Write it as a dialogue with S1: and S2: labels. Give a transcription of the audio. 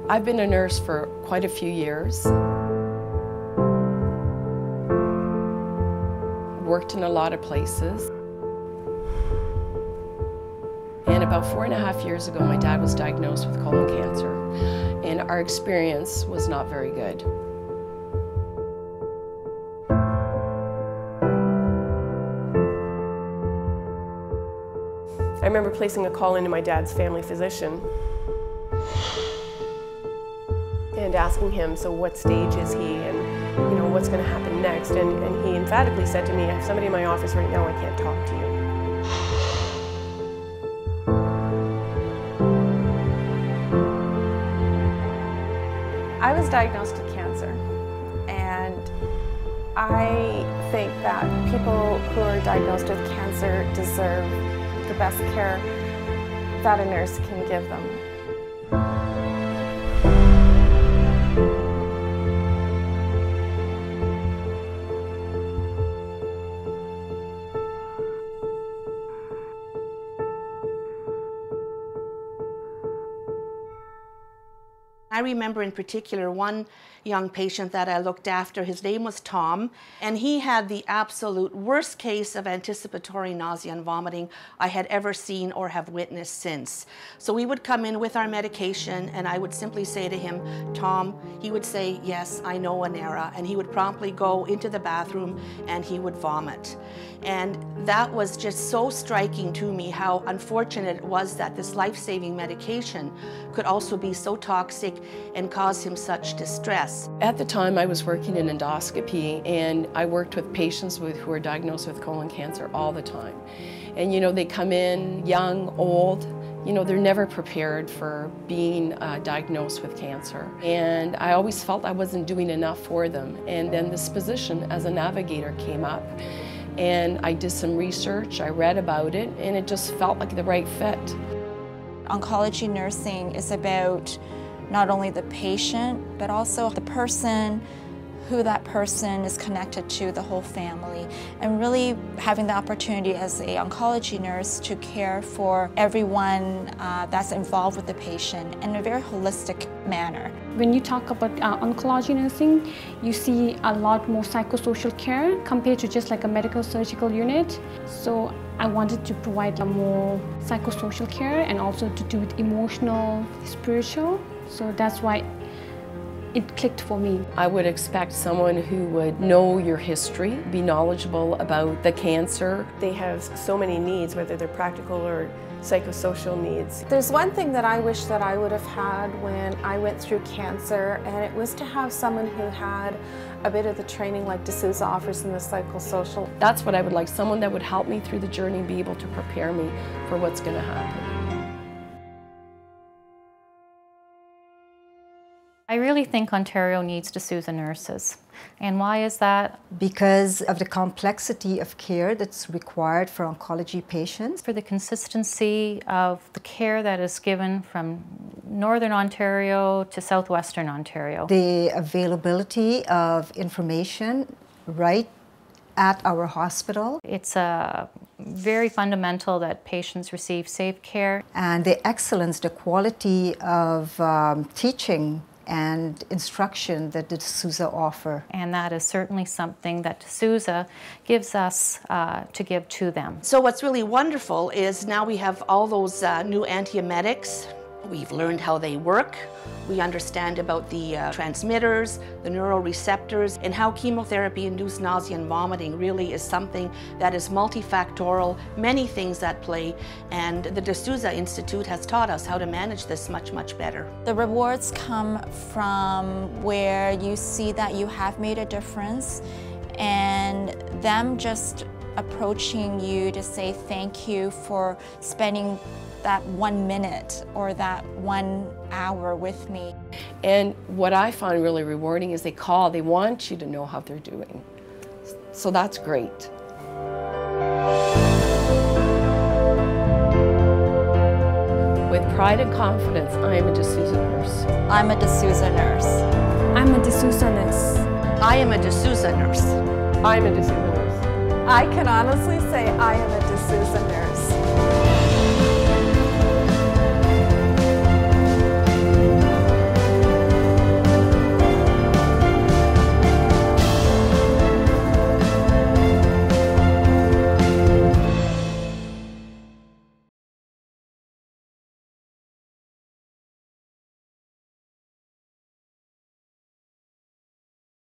S1: I've been a nurse for quite a few years. Worked in a lot of places. And about 4.5 years ago, my dad was diagnosed with colon cancer, and our experience was not very good.
S2: I remember placing a call into my dad's family physician and asking him, so what stage is he, and what's going to happen next? And he emphatically said to me, I have somebody in my office right now, I can't talk to you.
S3: I was diagnosed with cancer, and I think that people who are diagnosed with cancer deserve the best care that a nurse can give them.
S4: I remember in particular one young patient that I looked after. His name was Tom, and he had the absolute worst case of anticipatory nausea and vomiting I had ever seen or have witnessed since. So we would come in with our medication, and I would simply say to him, Tom, he would say, yes, I know Anera, and he would promptly go into the bathroom and he would vomit. And that was just so striking to me, how unfortunate it was that this life-saving medication could also be so toxic and cause him such distress.
S1: At the time, I was working in endoscopy, and I worked with patients who are diagnosed with colon cancer all the time. And they come in young, old, they're never prepared for being diagnosed with cancer. And I always felt I wasn't doing enough for them. And then this position as a navigator came up, and I did some research, I read about it, and it just felt like the right fit.
S5: Oncology nursing is about not only the patient, but also the person, who that person is connected to, the whole family, and really having the opportunity as an oncology nurse to care for everyone that's involved with the patient in a very holistic manner.
S6: When you talk about oncology nursing, you see a lot more psychosocial care compared to just like a medical surgical unit. So I wanted to provide a more psychosocial care and also to do with emotional, spiritual. So that's why it clicked for me.
S1: I would expect someone who would know your history, be knowledgeable about the cancer.
S2: They have so many needs, whether they're practical or psychosocial needs.
S3: There's one thing that I wish that I would have had when I went through cancer, and it was to have someone who had a bit of the training like Souza offers in the psychosocial.
S1: That's what I would like, someone that would help me through the journey and be able to prepare me for what's going to happen.
S7: I really think Ontario needs the Souza nurses. And why is that?
S8: Because of the complexity of care that's required for oncology patients.
S7: For the consistency of the care that is given from Northern Ontario to Southwestern Ontario.
S8: The availability of information right at our hospital.
S7: It's very fundamental that patients receive safe care.
S8: And the excellence, the quality of teaching and instruction that the Souza offer.
S7: And that is certainly something that Souza gives us to give to them.
S4: So what's really wonderful is now we have all those new antiemetics. We've learned how they work. We understand about the transmitters, the neuroreceptors, and how chemotherapy-induced nausea and vomiting really is something that is multifactorial, many things at play, and the Souza Institute has taught us how to manage this much, much better.
S5: The rewards come from where you see that you have made a difference, and them just approaching you to say thank you for spending that 1 minute or that 1 hour with me.
S1: And what I find really rewarding is they call, they want you to know how they're doing. So that's great. With pride and confidence, I am a Souza nurse.
S5: I'm a Souza nurse.
S6: I'm a Souza nurse.
S4: I am a Souza nurse.
S2: I'm a Souza nurse.
S3: I can honestly say I am a Souza nurse.